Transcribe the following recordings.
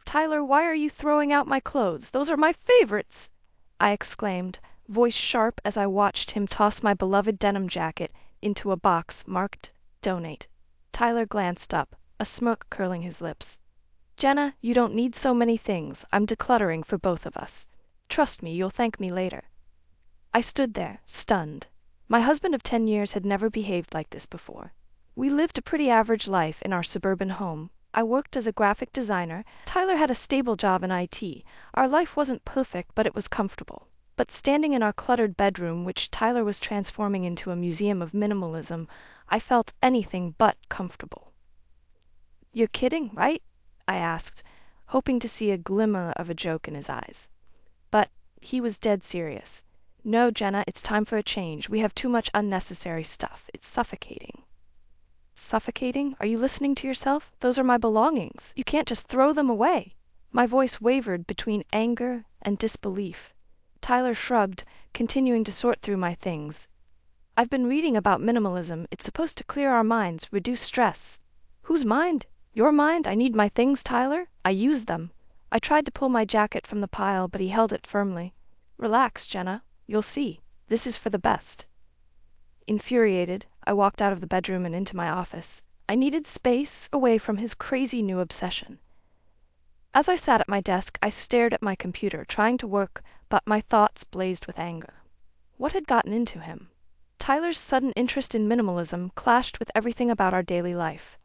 "Tyler, why are you throwing out my clothes? Those are my favorites!" I exclaimed, voice sharp as I watched him toss my beloved denim jacket into a box marked Donate. Tyler glanced up, a smirk curling his lips. "Jenna, you don't need so many things. I'm decluttering for both of us. Trust me, you'll thank me later." I stood there, stunned. My husband of 10 years had never behaved like this before. We lived a pretty average life in our suburban home. I worked as a graphic designer. Tyler had a stable job in IT. Our life wasn't perfect, but it was comfortable. But standing in our cluttered bedroom, which Tyler was transforming into a museum of minimalism, I felt anything but comfortable. "You're kidding, right?" I asked, hoping to see a glimmer of a joke in his eyes. But he was dead serious. "No, Jenna, it's time for a change. We have too much unnecessary stuff. It's suffocating." "Suffocating? Are you listening to yourself? Those are my belongings. You can't just throw them away." My voice wavered between anger and disbelief. Tyler shrugged, continuing to sort through my things. "I've been reading about minimalism. It's supposed to clear our minds, reduce stress." "Whose mind? Your mind? I need my things, Tyler. I use them." I tried to pull my jacket from the pile, but he held it firmly. "Relax, Jenna. You'll see. This is for the best." Infuriated, I walked out of the bedroom and into my office. I needed space away from his crazy new obsession. As I sat at my desk, I stared at my computer, trying to work, but my thoughts blazed with anger. What had gotten into him? Tyler's sudden interest in minimalism clashed with everything about our daily life.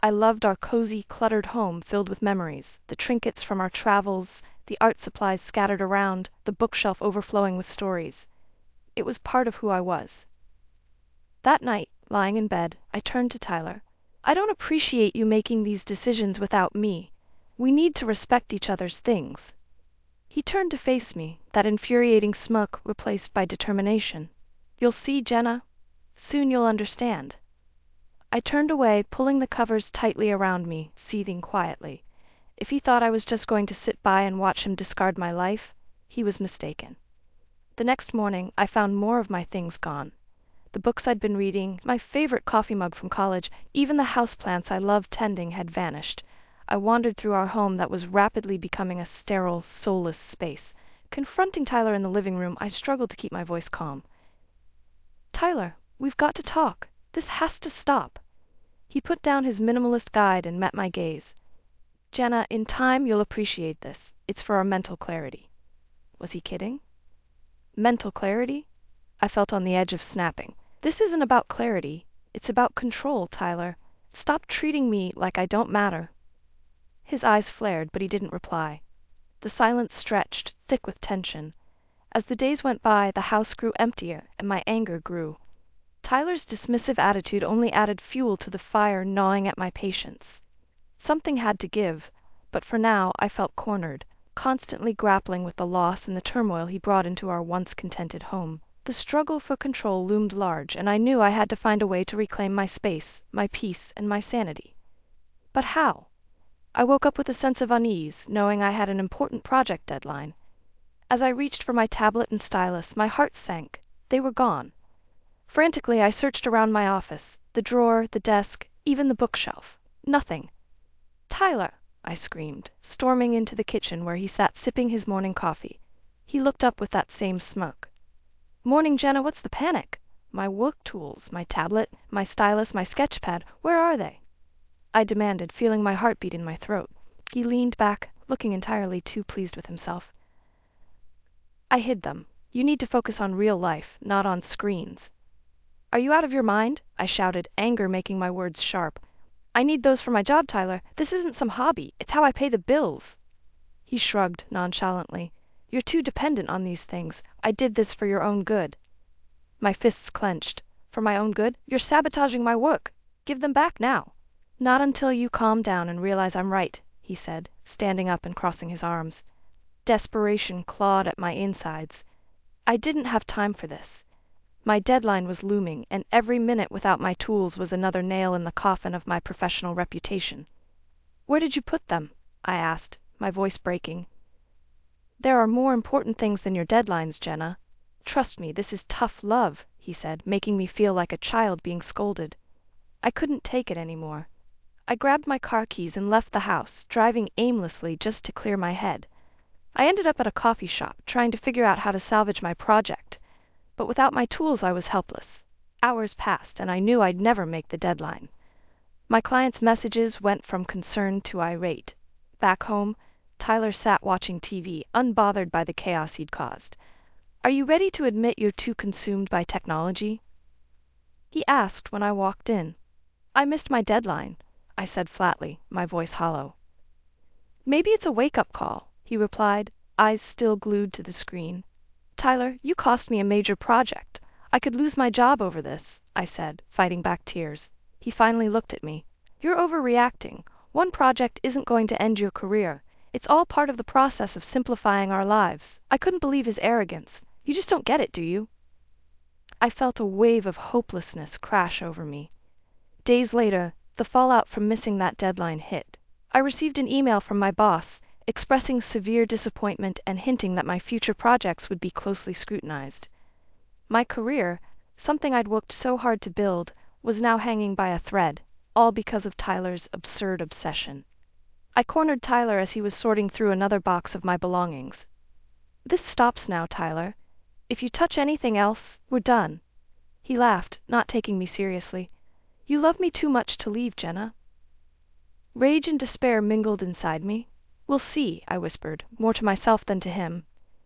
I loved our cozy, cluttered home filled with memories, the trinkets from our travels, the art supplies scattered around, the bookshelf overflowing with stories. It was part of who I was. That night, lying in bed, I turned to Tyler. "I don't appreciate you making these decisions without me. We need to respect each other's things." He turned to face me, that infuriating smirk replaced by determination. "You'll see, Jenna. Soon you'll understand." I turned away, pulling the covers tightly around me, seething quietly. If he thought I was just going to sit by and watch him discard my life, he was mistaken. The next morning, I found more of my things gone. The books I'd been reading, my favorite coffee mug from college, even the houseplants I loved tending had vanished. I wandered through our home that was rapidly becoming a sterile, soulless space. Confronting Tyler in the living room, I struggled to keep my voice calm. "Tyler, we've got to talk. This has to stop." He put down his minimalist guide and met my gaze. "Jenna, in time you'll appreciate this. It's for our mental clarity." Was he kidding? Mental clarity? I felt on the edge of snapping. "This isn't about clarity. It's about control, Tyler. Stop treating me like I don't matter." His eyes flared, but he didn't reply. The silence stretched, thick with tension. As the days went by, the house grew emptier, and my anger grew. Tyler's dismissive attitude only added fuel to the fire gnawing at my patience. Something had to give, but for now I felt cornered, constantly grappling with the loss and the turmoil he brought into our once contented home. The struggle for control loomed large, and I knew I had to find a way to reclaim my space, my peace, and my sanity. But how? I woke up with a sense of unease, knowing I had an important project deadline. As I reached for my tablet and stylus, my heart sank. They were gone. Frantically, I searched around my office, the drawer, the desk, even the bookshelf. Nothing. "Tyler!" I screamed, storming into the kitchen where he sat sipping his morning coffee. He looked up with that same smirk. "Morning, Jenna, what's the panic? My work tools, my tablet, my stylus, my sketch pad, where are they?" I demanded, feeling my heartbeat in my throat. He leaned back, looking entirely too pleased with himself. "I hid them. You need to focus on real life, not on screens." "Are you out of your mind?" I shouted, anger making my words sharp. "I need those for my job, Tyler. This isn't some hobby. It's how I pay the bills." He shrugged nonchalantly. "You're too dependent on these things. I did this for your own good." My fists clenched. "For my own good? You're sabotaging my work. Give them back now." "Not until you calm down and realize I'm right," he said, standing up and crossing his arms. Desperation clawed at my insides. I didn't have time for this. My deadline was looming, and every minute without my tools was another nail in the coffin of my professional reputation. "Where did you put them?" I asked, my voice breaking. "There are more important things than your deadlines, Jenna. Trust me, this is tough love," he said, making me feel like a child being scolded. I couldn't take it anymore. I grabbed my car keys and left the house, driving aimlessly just to clear my head. I ended up at a coffee shop, trying to figure out how to salvage my project. But without my tools, I was helpless. Hours passed, and I knew I'd never make the deadline. My client's messages went from concerned to irate. Back home, Tyler sat watching TV, unbothered by the chaos he'd caused. "Are you ready to admit you're too consumed by technology?" he asked when I walked in. "I missed my deadline," I said flatly, my voice hollow. "Maybe it's a wake-up call," he replied, eyes still glued to the screen. "Tyler, you cost me a major project. I could lose my job over this," I said, fighting back tears. He finally looked at me. "You're overreacting. One project isn't going to end your career. It's all part of the process of simplifying our lives." I couldn't believe his arrogance. "You just don't get it, do you?" I felt a wave of hopelessness crash over me. Days later, the fallout from missing that deadline hit. I received an email from my boss, expressing severe disappointment and hinting that my future projects would be closely scrutinized. My career, something I'd worked so hard to build, was now hanging by a thread, all because of Tyler's absurd obsession. I cornered Tyler as he was sorting through another box of my belongings. "This stops now, Tyler. If you touch anything else, we're done." He laughed, not taking me seriously. "You love me too much to leave, Jenna." Rage and despair mingled inside me. "We'll see," I whispered, more to myself than to him.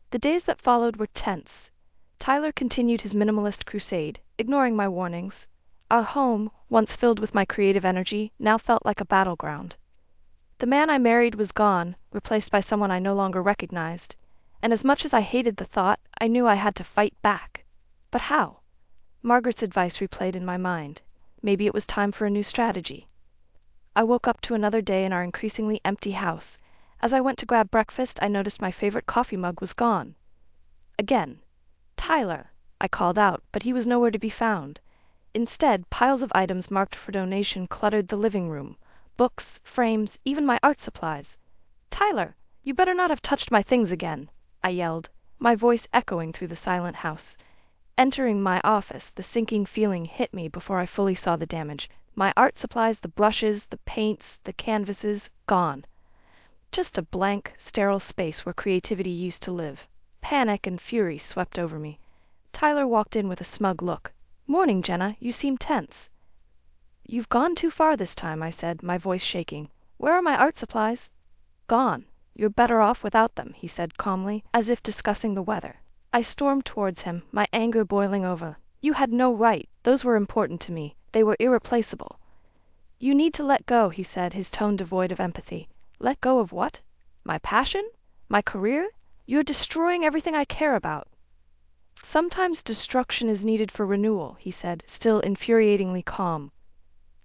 The days that followed were tense. Tyler continued his minimalist crusade, ignoring my warnings. Our home, once filled with my creative energy, now felt like a battleground. The man I married was gone, replaced by someone I no longer recognized. And as much as I hated the thought, I knew I had to fight back. But how? Margaret's advice replayed in my mind. Maybe it was time for a new strategy. I woke up to another day in our increasingly empty house. As I went to grab breakfast, I noticed my favorite coffee mug was gone. Again. "Tyler," I called out, but he was nowhere to be found. Instead, piles of items marked for donation cluttered the living room. Books, frames, even my art supplies. "Tyler, you better not have touched my things again," I yelled, my voice echoing through the silent house. Entering my office, the sinking feeling hit me before I fully saw the damage. My art supplies, the brushes, the paints, the canvases, gone. Just a blank, sterile space where creativity used to live. Panic and fury swept over me. Tyler walked in with a smug look. "Morning, Jenna. You seem tense." "You've gone too far this time," I said, my voice shaking. "Where are my art supplies?" "Gone. You're better off without them," he said calmly, as if discussing the weather. I stormed towards him, my anger boiling over. "You had no right. Those were important to me. They were irreplaceable." "You need to let go," he said, his tone devoid of empathy. "Let go of what? My passion? My career? You're destroying everything I care about." "Sometimes destruction is needed for renewal," he said, still infuriatingly calm.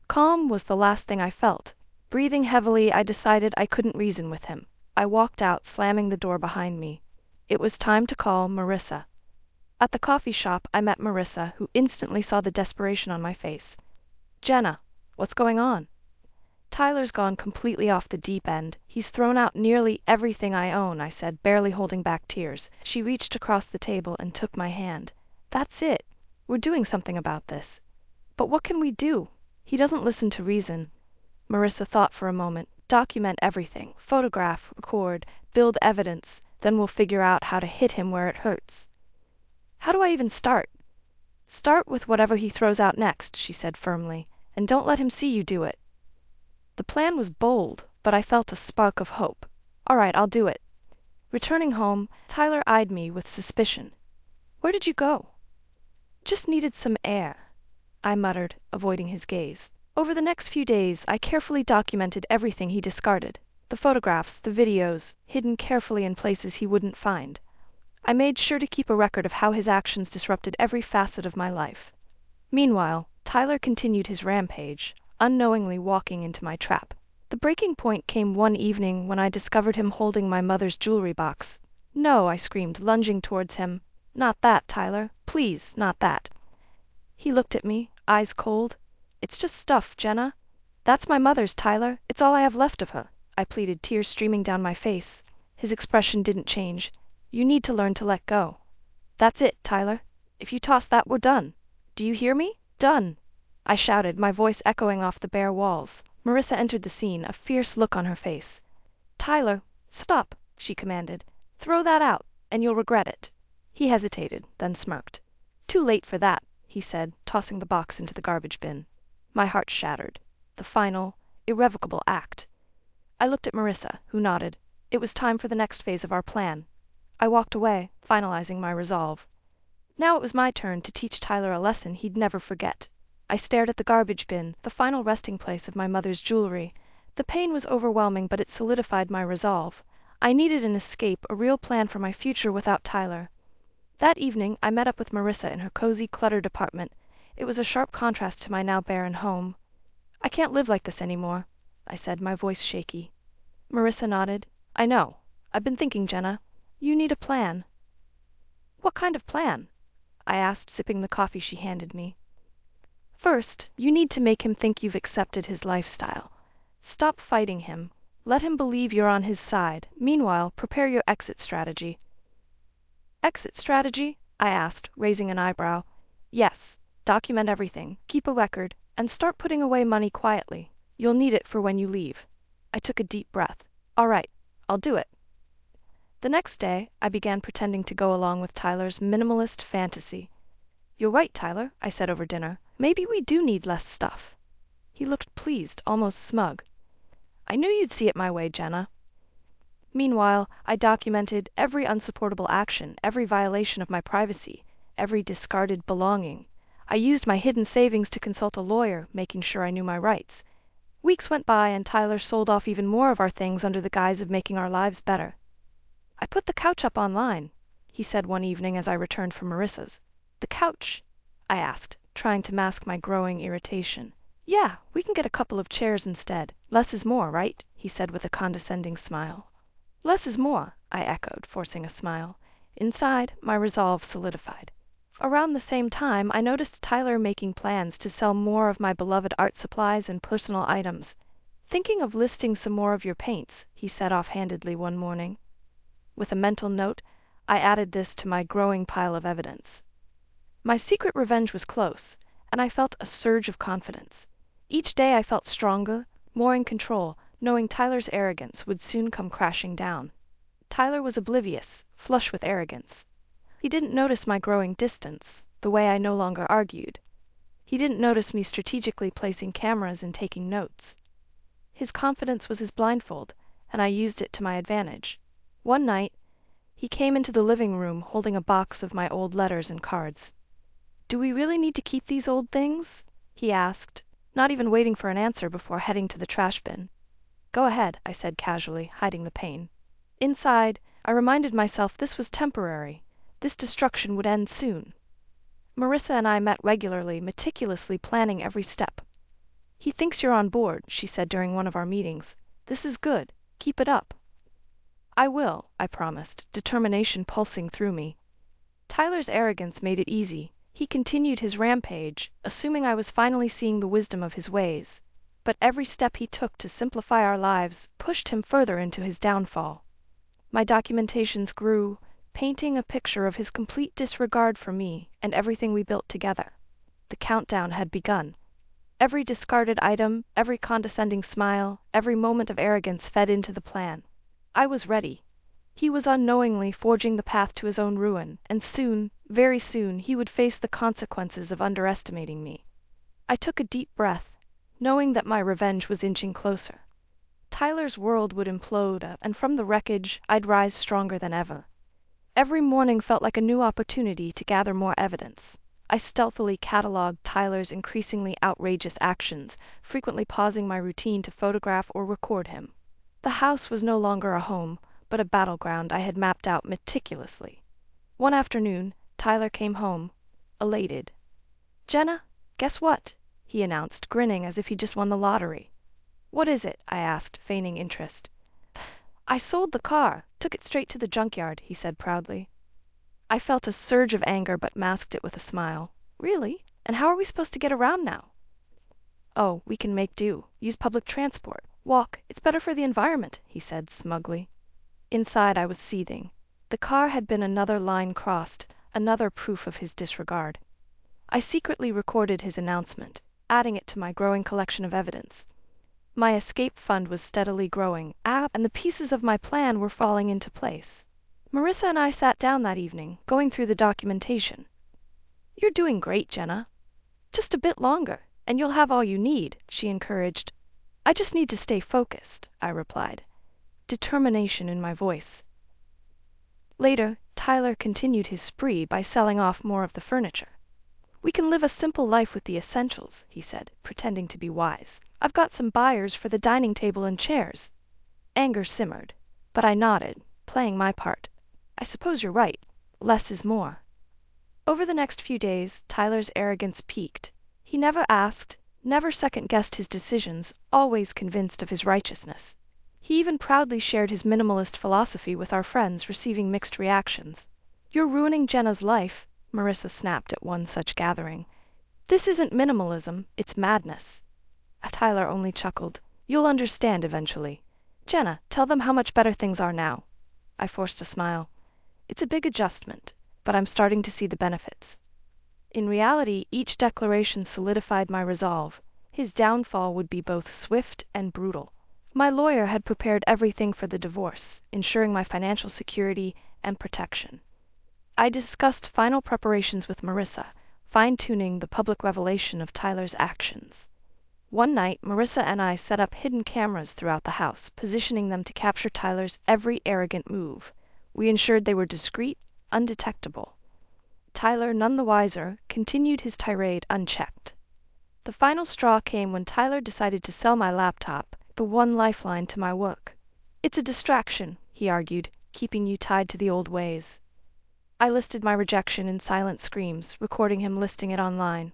Calm was the last thing I felt. Breathing heavily, I decided I couldn't reason with him. I walked out, slamming the door behind me. It was time to call Marissa. At the coffee shop, I met Marissa, who instantly saw the desperation on my face. "Jenna, what's going on?" "Tyler's gone completely off the deep end. He's thrown out nearly everything I own," I said, barely holding back tears. She reached across the table and took my hand. "That's it. We're doing something about this." "But what can we do? He doesn't listen to reason." Marissa thought for a moment. "Document everything. Photograph, record, build evidence. Then we'll figure out how to hit him where it hurts." "How do I even start?" "Start with whatever he throws out next," she said firmly, "and don't let him see you do it." The plan was bold, but I felt a spark of hope. "All right, I'll do it." Returning home, Tyler eyed me with suspicion. "Where did you go?" "Just needed some air," I muttered, avoiding his gaze. Over the next few days, I carefully documented everything he discarded. The photographs, the videos, hidden carefully in places he wouldn't find. I made sure to keep a record of how his actions disrupted every facet of my life. Meanwhile, Tyler continued his rampage, unknowingly walking into my trap. The breaking point came one evening when I discovered him holding my mother's jewelry box. "No," I screamed, lunging towards him. "Not that, Tyler. Please, not that." He looked at me, eyes cold. "It's just stuff, Jenna." "That's my mother's, Tyler. It's all I have left of her," I pleaded, tears streaming down my face. His expression didn't change. "You need to learn to let go." "That's it, Tyler. If you toss that, we're done. Do you hear me? Done!" I shouted, my voice echoing off the bare walls. Marissa entered the scene, a fierce look on her face. "Tyler, stop," she commanded. "Throw that out, and you'll regret it." He hesitated, then smirked. "Too late for that," he said, tossing the box into the garbage bin. My heart shattered. The final, irrevocable act. I looked at Marissa, who nodded. It was time for the next phase of our plan. I walked away, finalizing my resolve. Now it was my turn to teach Tyler a lesson he'd never forget. I stared at the garbage bin, the final resting place of my mother's jewelry. The pain was overwhelming, but it solidified my resolve. I needed an escape, a real plan for my future without Tyler. That evening, I met up with Marissa in her cozy, cluttered apartment. It was a sharp contrast to my now barren home. "I can't live like this anymore," I said, my voice shaky. Marissa nodded. "I know. I've been thinking, Jenna. You need a plan." "What kind of plan?" I asked, sipping the coffee she handed me. "First, you need to make him think you've accepted his lifestyle. Stop fighting him. Let him believe you're on his side. Meanwhile, prepare your exit strategy." "Exit strategy?" I asked, raising an eyebrow. "Yes. Document everything, keep a record, and start putting away money quietly. You'll need it for when you leave." I took a deep breath. "All right, I'll do it." The next day, I began pretending to go along with Tyler's minimalist fantasy. "You're right, Tyler," I said over dinner. "Maybe we do need less stuff." He looked pleased, almost smug. "I knew you'd see it my way, Jenna." Meanwhile, I documented every unsupportable action, every violation of my privacy, every discarded belonging. I used my hidden savings to consult a lawyer, making sure I knew my rights. Weeks went by, and Tyler sold off even more of our things under the guise of making our lives better. "I put the couch up online," he said one evening as I returned from Marissa's. "The couch?" I asked, trying to mask my growing irritation. "Yeah, we can get a couple of chairs instead. Less is more, right?" he said with a condescending smile. "Less is more," I echoed, forcing a smile. Inside, my resolve solidified. Around the same time, I noticed Tyler making plans to sell more of my beloved art supplies and personal items. "Thinking of listing some more of your paints," he said offhandedly one morning. With a mental note, I added this to my growing pile of evidence. My secret revenge was close, and I felt a surge of confidence. Each day I felt stronger, more in control, knowing Tyler's arrogance would soon come crashing down. Tyler was oblivious, flush with arrogance. He didn't notice my growing distance, the way I no longer argued. He didn't notice me strategically placing cameras and taking notes. His confidence was his blindfold, and I used it to my advantage. One night, he came into the living room holding a box of my old letters and cards. "Do we really need to keep these old things?" he asked, not even waiting for an answer before heading to the trash bin. "Go ahead," I said casually, hiding the pain. Inside, I reminded myself this was temporary. This destruction would end soon. Marissa and I met regularly, meticulously planning every step. "He thinks you're on board," she said during one of our meetings. "This is good. Keep it up." "I will," I promised, determination pulsing through me. Tyler's arrogance made it easy. He continued his rampage, assuming I was finally seeing the wisdom of his ways. But every step he took to simplify our lives pushed him further into his downfall. My documentations grew, painting a picture of his complete disregard for me and everything we built together. The countdown had begun. Every discarded item, every condescending smile, every moment of arrogance fed into the plan. I was ready. He was unknowingly forging the path to his own ruin, and soon, very soon, he would face the consequences of underestimating me. I took a deep breath, knowing that my revenge was inching closer. Tyler's world would implode, and from the wreckage, I'd rise stronger than ever. Every morning felt like a new opportunity to gather more evidence. I stealthily cataloged Tyler's increasingly outrageous actions, frequently pausing my routine to photograph or record him. The house was no longer a home, but a battleground I had mapped out meticulously. One afternoon, Tyler came home, elated. "Jenna, guess what?" he announced, grinning as if he just won the lottery. "What is it?" I asked, feigning interest. "I sold the car, took it straight to the junkyard," he said proudly. I felt a surge of anger but masked it with a smile. "Really? And how are we supposed to get around now?" "Oh, we can make do. Use public transport. Walk. It's better for the environment," he said smugly. Inside, I was seething. The car had been another line crossed, another proof of his disregard. I secretly recorded his announcement, adding it to my growing collection of evidence. My escape fund was steadily growing, and the pieces of my plan were falling into place. Marissa and I sat down that evening, going through the documentation. "You're doing great, Jenna. Just a bit longer, and you'll have all you need," she encouraged. "I just need to stay focused," I replied, determination in my voice. Later, Tyler continued his spree by selling off more of the furniture. "We can live a simple life with the essentials," he said, pretending to be wise. "I've got some buyers for the dining table and chairs." Anger simmered, but I nodded, playing my part. "I suppose you're right. Less is more." Over the next few days, Tyler's arrogance peaked. He never asked, never second-guessed his decisions, always convinced of his righteousness. He even proudly shared his minimalist philosophy with our friends, receiving mixed reactions. "You're ruining Jenna's life," Marissa snapped at one such gathering. "This isn't minimalism, it's madness." Tyler only chuckled. "You'll understand eventually. Jenna, tell them how much better things are now." I forced a smile. "It's a big adjustment, but I'm starting to see the benefits." In reality, each declaration solidified my resolve. His downfall would be both swift and brutal. My lawyer had prepared everything for the divorce, ensuring my financial security and protection. I discussed final preparations with Marissa, fine-tuning the public revelation of Tyler's actions. One night, Marissa and I set up hidden cameras throughout the house, positioning them to capture Tyler's every arrogant move. We ensured they were discreet, undetectable. Tyler, none the wiser, continued his tirade unchecked. The final straw came when Tyler decided to sell my laptop, the one lifeline to my work. "It's a distraction," he argued, "keeping you tied to the old ways." I listed my rejection in silent screams, recording him listing it online.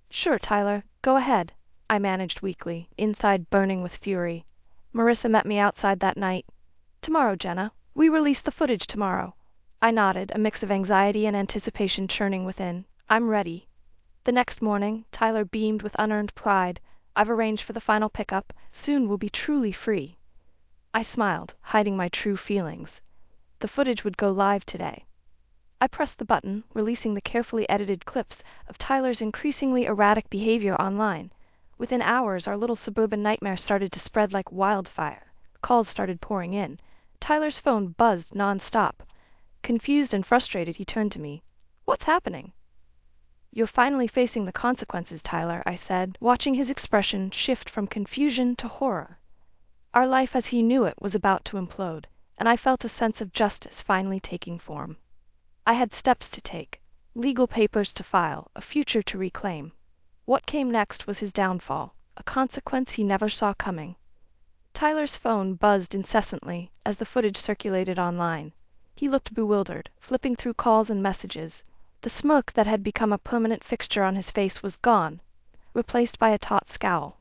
"Sure, Tyler, go ahead," I managed weakly, inside burning with fury. Marissa met me outside that night. "Tomorrow, Jenna. We release the footage tomorrow." I nodded, a mix of anxiety and anticipation churning within. "I'm ready." The next morning, Tyler beamed with unearned pride. "I've arranged for the final pickup. Soon we'll be truly free." I smiled, hiding my true feelings. The footage would go live today. I pressed the button, releasing the carefully edited clips of Tyler's increasingly erratic behavior online. Within hours, our little suburban nightmare started to spread like wildfire. Calls started pouring in. Tyler's phone buzzed nonstop. Confused and frustrated, he turned to me. "What's happening?" "You're finally facing the consequences, Tyler," I said, watching his expression shift from confusion to horror. Our life as he knew it was about to implode, and I felt a sense of justice finally taking form. I had steps to take, legal papers to file, a future to reclaim. What came next was his downfall, a consequence he never saw coming. Tyler's phone buzzed incessantly as the footage circulated online. He looked bewildered, flipping through calls and messages. The smirk that had become a permanent fixture on his face was gone, replaced by a taut scowl.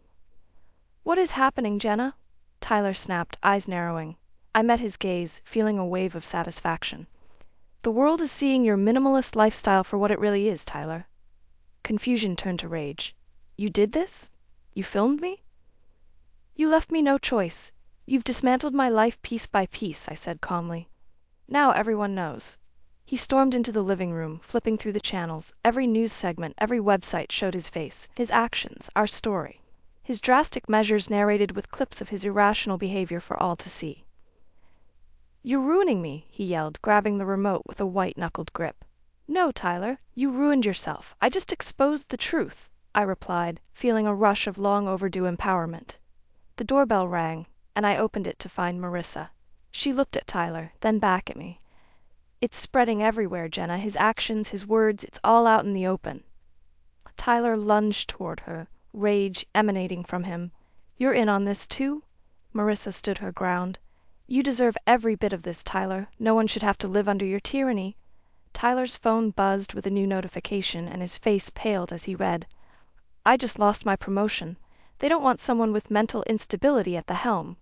"What is happening, Jenna?" Tyler snapped, eyes narrowing. I met his gaze, feeling a wave of satisfaction. "The world is seeing your minimalist lifestyle for what it really is, Tyler." Confusion turned to rage. "You did this? You filmed me?" "You left me no choice. You've dismantled my life piece by piece," I said calmly. "Now everyone knows." He stormed into the living room, flipping through the channels. Every news segment, every website showed his face, his actions, our story. His drastic measures narrated with clips of his irrational behavior for all to see. "You're ruining me," he yelled, grabbing the remote with a white-knuckled grip. "No, Tyler, you ruined yourself. I just exposed the truth," I replied, feeling a rush of long-overdue empowerment. The doorbell rang, and I opened it to find Marissa. She looked at Tyler, then back at me. "It's spreading everywhere, Jenna. His actions, his words, it's all out in the open." Tyler lunged toward her, rage emanating from him. "You're in on this, too?" Marissa stood her ground. "You deserve every bit of this, Tyler. No one should have to live under your tyranny." Tyler's phone buzzed with a new notification, and his face paled as he read. "I just lost my promotion. They don't want someone with mental instability at the helm."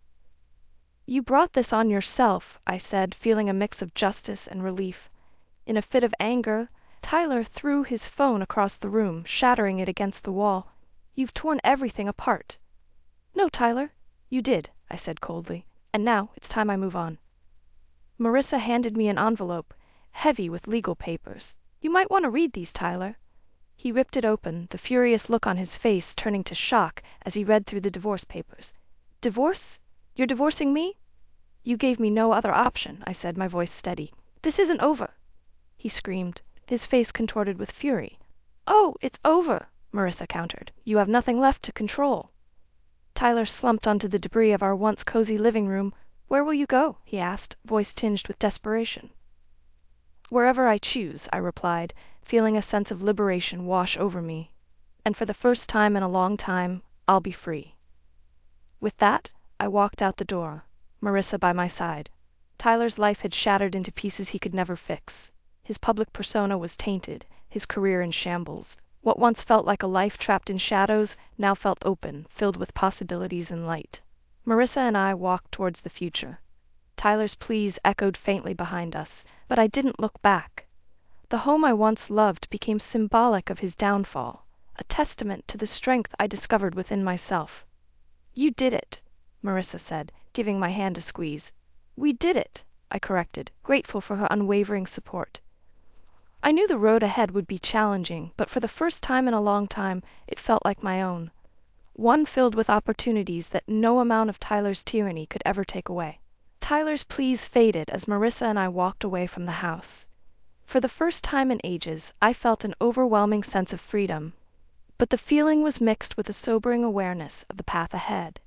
"You brought this on yourself," I said, feeling a mix of justice and relief. In a fit of anger, Tyler threw his phone across the room, shattering it against the wall. "You've torn everything apart." "No, Tyler, you did," I said coldly. "And now it's time I move on." Marissa handed me an envelope, heavy with legal papers. "You might want to read these, Tyler." He ripped it open, the furious look on his face turning to shock as he read through the divorce papers. Divorce? You're divorcing me? You gave me no other option, I said, my voice steady. This isn't over. He screamed, his face contorted with fury. Oh, it's over, Marissa countered. You have nothing left to control. Tyler slumped onto the debris of our once cozy living room. Where will you go? He asked, voice tinged with desperation. Wherever I choose, I replied, feeling a sense of liberation wash over me. And for the first time in a long time, I'll be free. With that, I walked out the door, Marissa by my side. Tyler's life had shattered into pieces he could never fix. His public persona was tainted, his career in shambles. What once felt like a life trapped in shadows now felt open, filled with possibilities and light. Marissa and I walked towards the future. Tyler's pleas echoed faintly behind us, but I didn't look back. The home I once loved became symbolic of his downfall, a testament to the strength I discovered within myself. You did it, Marissa said, giving my hand a squeeze. We did it, I corrected, grateful for her unwavering support. I knew the road ahead would be challenging, but for the first time in a long time, it felt like my own. One filled with opportunities that no amount of Tyler's tyranny could ever take away. Tyler's pleas faded as Marissa and I walked away from the house. For the first time in ages, I felt an overwhelming sense of freedom, but the feeling was mixed with a sobering awareness of the path ahead.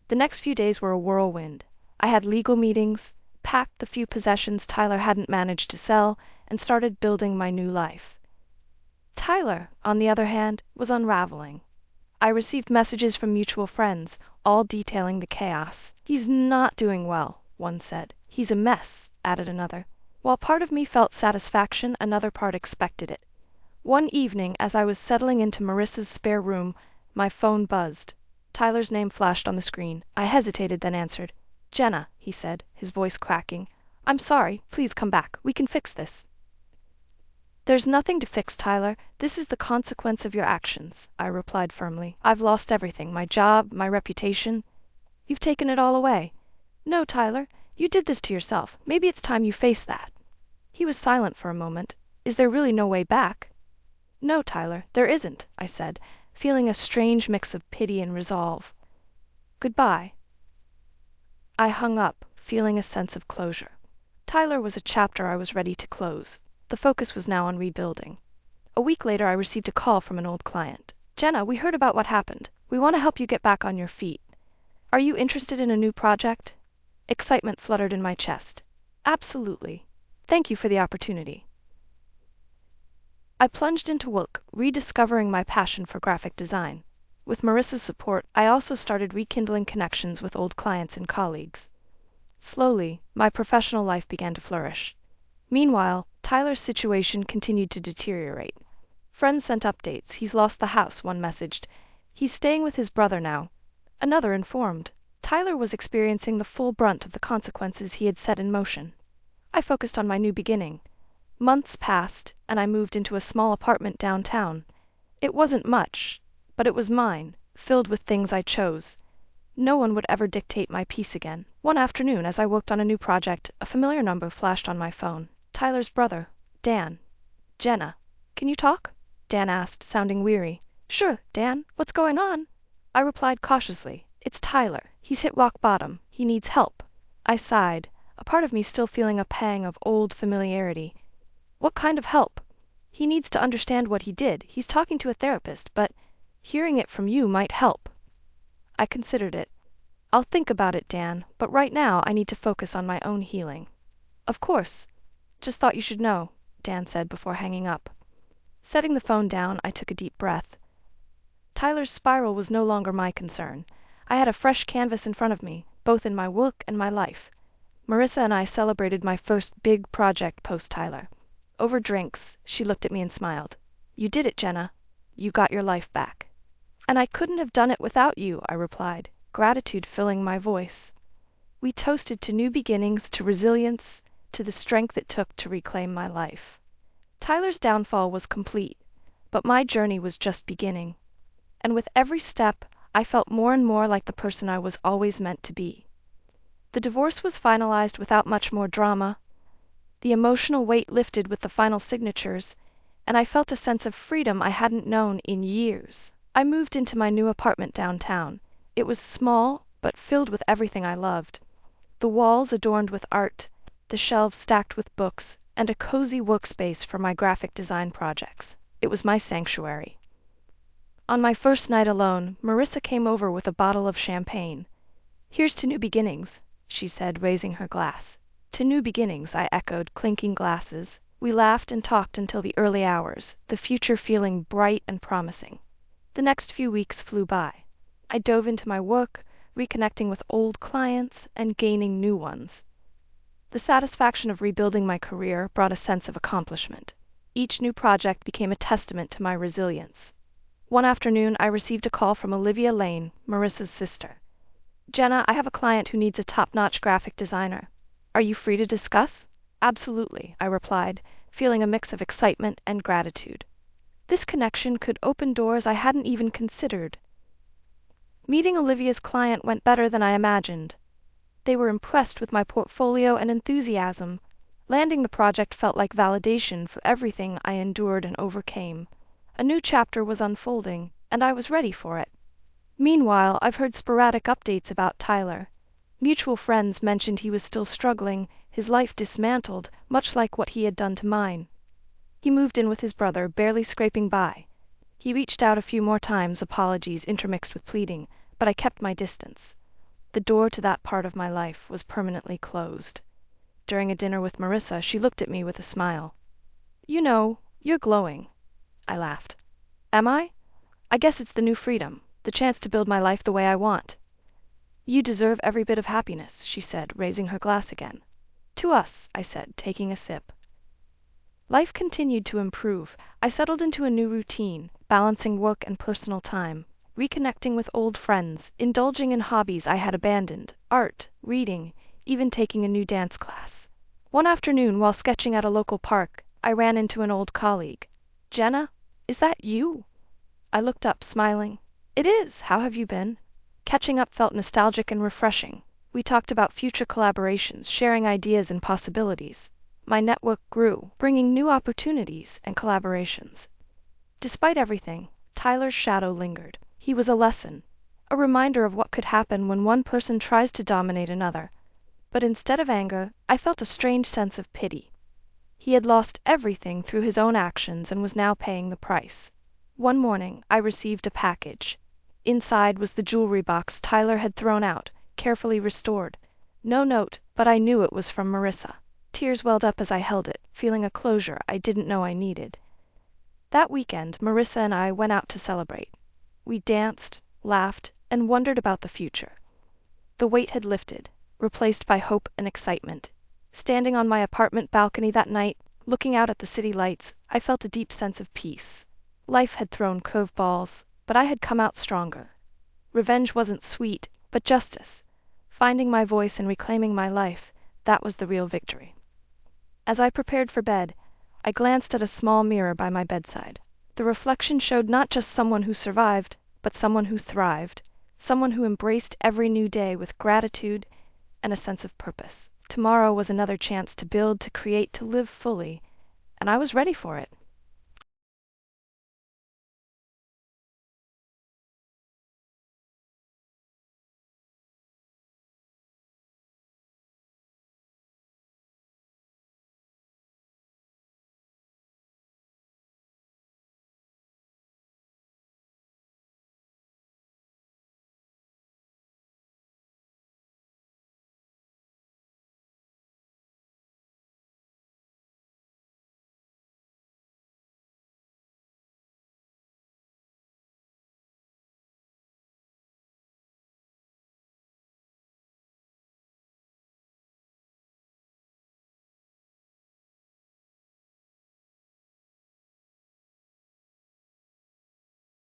The next few days were a whirlwind. I had legal meetings, packed the few possessions Tyler hadn't managed to sell, and started building my new life. Tyler, on the other hand, was unraveling. I received messages from mutual friends, all detailing the chaos. He's not doing well, one said. He's a mess, added another. While part of me felt satisfaction, another part expected it. One evening, as I was settling into Marissa's spare room, my phone buzzed. Tyler's name flashed on the screen. I hesitated, then answered. Jenna, he said, his voice cracking. I'm sorry. Please come back. We can fix this. There's nothing to fix, Tyler. This is the consequence of your actions, I replied firmly. I've lost everything, my job, my reputation. You've taken it all away. No, Tyler, you did this to yourself. Maybe it's time you face that. He was silent for a moment. Is there really no way back? No, Tyler, there isn't, I said, feeling a strange mix of pity and resolve. Goodbye. I hung up, feeling a sense of closure. Tyler was a chapter I was ready to close. The focus was now on rebuilding. A week later, I received a call from an old client. Jenna, we heard about what happened. We want to help you get back on your feet. Are you interested in a new project? Excitement fluttered in my chest. Absolutely. Thank you for the opportunity. I plunged into work, rediscovering my passion for graphic design. With Marissa's support, I also started rekindling connections with old clients and colleagues. Slowly, my professional life began to flourish. Meanwhile, Tyler's situation continued to deteriorate. Friends sent updates. He's lost the house, one messaged. He's staying with his brother now. Another informed. Tyler was experiencing the full brunt of the consequences he had set in motion. I focused on my new beginning. Months passed, and I moved into a small apartment downtown. It wasn't much, but it was mine, filled with things I chose. No one would ever dictate my peace again. One afternoon, as I worked on a new project, a familiar number flashed on my phone. Tyler's brother, Dan. Jenna, can you talk? Dan asked, sounding weary. Sure, Dan. What's going on? I replied cautiously. It's Tyler. He's hit rock bottom. He needs help. I sighed, a part of me still feeling a pang of old familiarity. What kind of help? He needs to understand what he did. He's talking to a therapist, but hearing it from you might help. I considered it. I'll think about it, Dan, but right now I need to focus on my own healing. Of course. Just thought you should know, Dan said before hanging up. Setting the phone down, I took a deep breath. Tyler's spiral was no longer my concern. I had a fresh canvas in front of me, both in my work and my life. Marissa and I celebrated my first big project post-Tyler. Over drinks, she looked at me and smiled. You did it, Jenna. You got your life back. And I couldn't have done it without you, I replied, gratitude filling my voice. We toasted to new beginnings, to resilience, to the strength it took to reclaim my life. Tyler's downfall was complete, but my journey was just beginning. And with every step, I felt more and more like the person I was always meant to be. The divorce was finalized without much more drama. The emotional weight lifted with the final signatures, and I felt a sense of freedom I hadn't known in years. I moved into my new apartment downtown. It was small, but filled with everything I loved. The walls adorned with art, the shelves stacked with books, and a cozy workspace for my graphic design projects. It was my sanctuary. On my first night alone, Marissa came over with a bottle of champagne. "Here's to new beginnings," she said, raising her glass. "To new beginnings," I echoed, clinking glasses. We laughed and talked until the early hours, the future feeling bright and promising. The next few weeks flew by. I dove into my work, reconnecting with old clients and gaining new ones. The satisfaction of rebuilding my career brought a sense of accomplishment. Each new project became a testament to my resilience. One afternoon, I received a call from Olivia Lane, Marissa's sister. "Jenna, I have a client who needs a top-notch graphic designer. Are you free to discuss?" "Absolutely," I replied, feeling a mix of excitement and gratitude. This connection could open doors I hadn't even considered. Meeting Olivia's client went better than I imagined. They were impressed with my portfolio and enthusiasm. Landing the project felt like validation for everything I endured and overcame. A new chapter was unfolding, and I was ready for it. Meanwhile, I've heard sporadic updates about Tyler. Mutual friends mentioned he was still struggling, his life dismantled, much like what he had done to mine. He moved in with his brother, barely scraping by. He reached out a few more times, apologies intermixed with pleading, but I kept my distance. The door to that part of my life was permanently closed. During a dinner with Marissa, she looked at me with a smile. "You know, you're glowing." I laughed. "Am I? I guess it's the new freedom, the chance to build my life the way I want." "You deserve every bit of happiness," she said, raising her glass again. "To us," I said, taking a sip. Life continued to improve. I settled into a new routine, balancing work and personal time, reconnecting with old friends, indulging in hobbies I had abandoned, art, reading, even taking a new dance class. One afternoon, while sketching at a local park, I ran into an old colleague. "Jenna, is that you?" I looked up, smiling. "It is. How have you been?" Catching up felt nostalgic and refreshing. We talked about future collaborations, sharing ideas and possibilities. My network grew, bringing new opportunities and collaborations. Despite everything, Tyler's shadow lingered. He was a lesson, a reminder of what could happen when one person tries to dominate another. But instead of anger, I felt a strange sense of pity. He had lost everything through his own actions and was now paying the price. One morning, I received a package. Inside was the jewelry box Tyler had thrown out, carefully restored. No note, but I knew it was from Marissa. Tears welled up as I held it, feeling a closure I didn't know I needed. That weekend, Marissa and I went out to celebrate. We danced, laughed, and wondered about the future. The weight had lifted, replaced by hope and excitement. Standing on my apartment balcony that night, looking out at the city lights, I felt a deep sense of peace. Life had thrown curveballs, but I had come out stronger. Revenge wasn't sweet, but justice. Finding my voice and reclaiming my life, that was the real victory. As I prepared for bed, I glanced at a small mirror by my bedside. The reflection showed not just someone who survived, but someone who thrived, someone who embraced every new day with gratitude and a sense of purpose. Tomorrow was another chance to build, to create, to live fully, and I was ready for it.